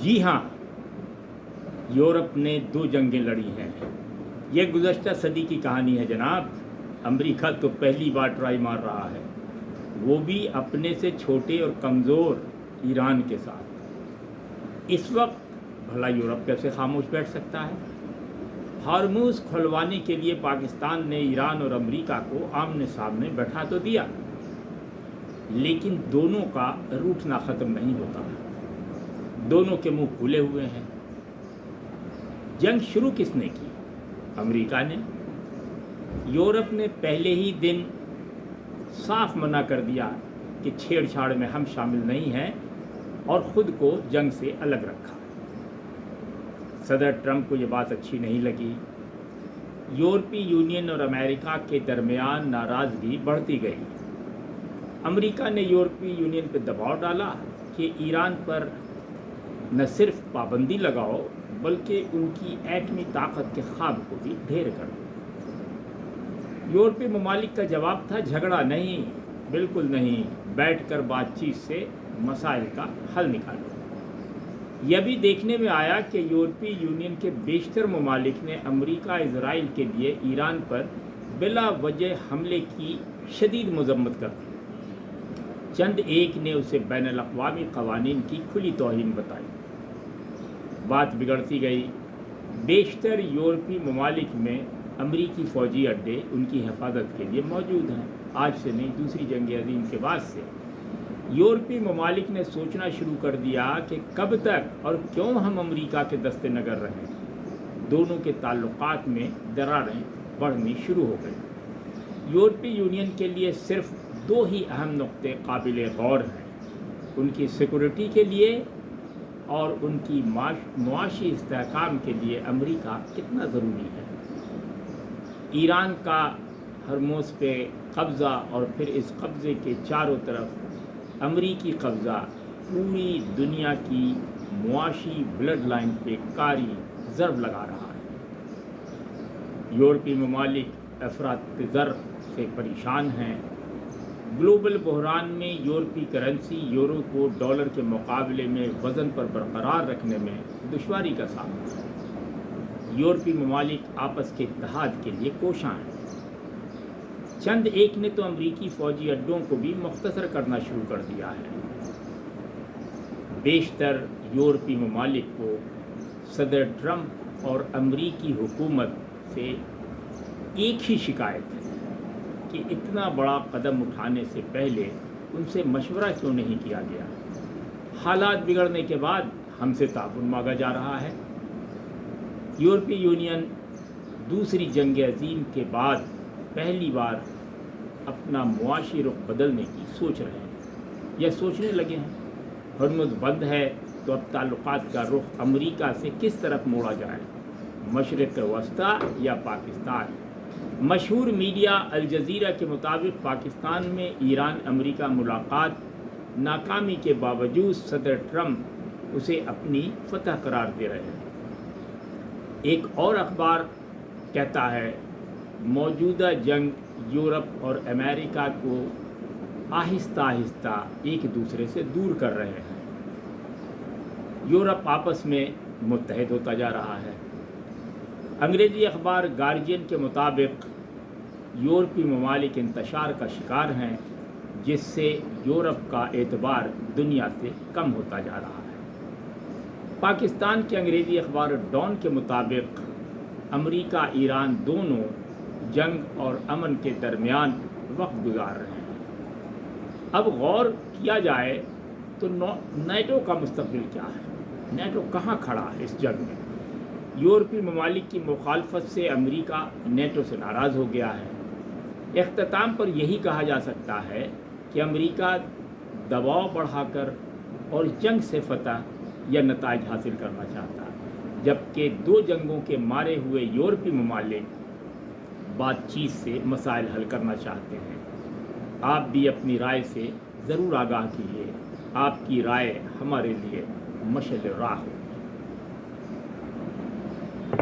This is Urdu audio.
جی ہاں، یورپ نے 2 جنگیں لڑی ہیں۔ یہ گزشتہ صدی کی کہانی ہے جناب۔ امریکہ تو پہلی بار ٹرائی مار رہا ہے، وہ بھی اپنے سے چھوٹے اور کمزور ایران کے ساتھ۔ اس وقت بھلا یورپ کیسے خاموش بیٹھ سکتا ہے؟ ہارموز کھلوانے کے لیے پاکستان نے ایران اور امریکہ کو آمنے سامنے بیٹھا تو دیا، لیکن دونوں کا روٹھنا ختم نہیں ہوتا۔ دونوں کے منہ کھلے ہوئے ہیں۔ جنگ شروع کس نے کی؟ امریکہ نے۔ یورپ نے پہلے ہی دن صاف منع کر دیا کہ چھیڑ چھاڑ میں ہم شامل نہیں ہیں، اور خود کو جنگ سے الگ رکھا۔ صدر ٹرمپ کو یہ بات اچھی نہیں لگی۔ یورپی یونین اور امریکہ کے درمیان ناراضگی بڑھتی گئی۔ امریکہ نے یورپی یونین پہ دباؤ ڈالا کہ ایران پر نہ صرف پابندی لگاؤ بلکہ ان کی ایٹمی طاقت کے خواب کو بھی ڈھیر کر دو۔ یورپی ممالک کا جواب تھا جھگڑا نہیں، بالکل نہیں، بیٹھ کر بات چیت سے مسائل کا حل نکالو۔ یہ بھی دیکھنے میں آیا کہ یورپی یونین کے بیشتر ممالک نے امریکہ اسرائیل کے لیے ایران پر بلا وجہ حملے کی شدید مذمت کر دی۔ چند ایک نے اسے بین الاقوامی قوانین کی کھلی توہین بتائی۔ بات بگڑتی گئی۔ بیشتر یورپی ممالک میں امریکی فوجی اڈے ان کی حفاظت کے لیے موجود ہیں۔ آج سے نہیں، دوسری جنگ عظیم کے بعد سے یورپی ممالک نے سوچنا شروع کر دیا کہ کب تک اور کیوں ہم امریکہ کے دست نگر رہیں۔ دونوں کے تعلقات میں دراریں بڑھنی شروع ہو گئی۔ یورپی یونین کے لیے صرف 2 ہی اہم نقطے قابل غور ہیں: ان کی سیکورٹی کے لیے اور ان کی معاشی استحکام کے لیے امریکہ کتنا ضروری ہے۔ ایران کا ہرموز پہ قبضہ اور پھر اس قبضے کے چاروں طرف امریکی قبضہ پوری دنیا کی معاشی بلڈ لائن پہ کاری ضرب لگا رہا ہے۔ یورپی ممالک افراط زر سے پریشان ہیں۔ گلوبل بحران میں یورپی کرنسی یورو کو ڈالر کے مقابلے میں وزن پر برقرار رکھنے میں دشواری کا سامنا ہے۔ یورپی ممالک آپس کے اتحاد کے لیے کوشاں ہیں۔ چند ایک نے تو امریکی فوجی اڈوں کو بھی مختصر کرنا شروع کر دیا ہے۔ بیشتر یورپی ممالک کو صدر ٹرمپ اور امریکی حکومت سے ایک ہی شکایت ہے کہ اتنا بڑا قدم اٹھانے سے پہلے ان سے مشورہ کیوں نہیں کیا گیا۔ حالات بگڑنے کے بعد ہم سے تعاون مانگا جا رہا ہے۔ یورپی یونین دوسری جنگ عظیم کے بعد پہلی بار اپنا معاشی رخ بدلنے کی سوچ رہے ہیں یا سوچنے لگے ہیں۔ ہرمز بند ہے تو اب تعلقات کا رخ امریکہ سے کس طرف موڑا جائے؟ مشرق وسطیٰ یا پاکستان؟ مشہور میڈیا الجزیرہ کے مطابق پاکستان میں ایران امریکہ ملاقات ناکامی کے باوجود صدر ٹرمپ اسے اپنی فتح قرار دے رہے ہیں۔ ایک اور اخبار کہتا ہے موجودہ جنگ یورپ اور امریکہ کو آہستہ آہستہ ایک دوسرے سے دور کر رہے ہیں۔ یورپ آپس میں متحد ہوتا جا رہا ہے۔ انگریزی اخبار گارجین کے مطابق یورپی ممالک انتشار کا شکار ہیں، جس سے یورپ کا اعتبار دنیا سے کم ہوتا جا رہا ہے۔ پاکستان کے انگریزی اخبار ڈان کے مطابق امریکہ ایران دونوں جنگ اور امن کے درمیان وقت گزار رہے ہیں۔ اب غور کیا جائے تو نیٹو کا مستقبل کیا ہے؟ نیٹو کہاں کھڑا ہے اس جنگ میں؟ یورپی ممالک کی مخالفت سے امریکہ نیٹو سے ناراض ہو گیا ہے۔ اختتام پر یہی کہا جا سکتا ہے کہ امریکہ دباؤ بڑھا کر اور جنگ سے فتح یا نتائج حاصل کرنا چاہتا ہے، جبکہ 2 جنگوں کے مارے ہوئے یورپی ممالک بات چیت سے مسائل حل کرنا چاہتے ہیں۔ آپ بھی اپنی رائے سے ضرور آگاہ کیجیے۔ آپ کی رائے ہمارے لیے مشعل راہ ہو۔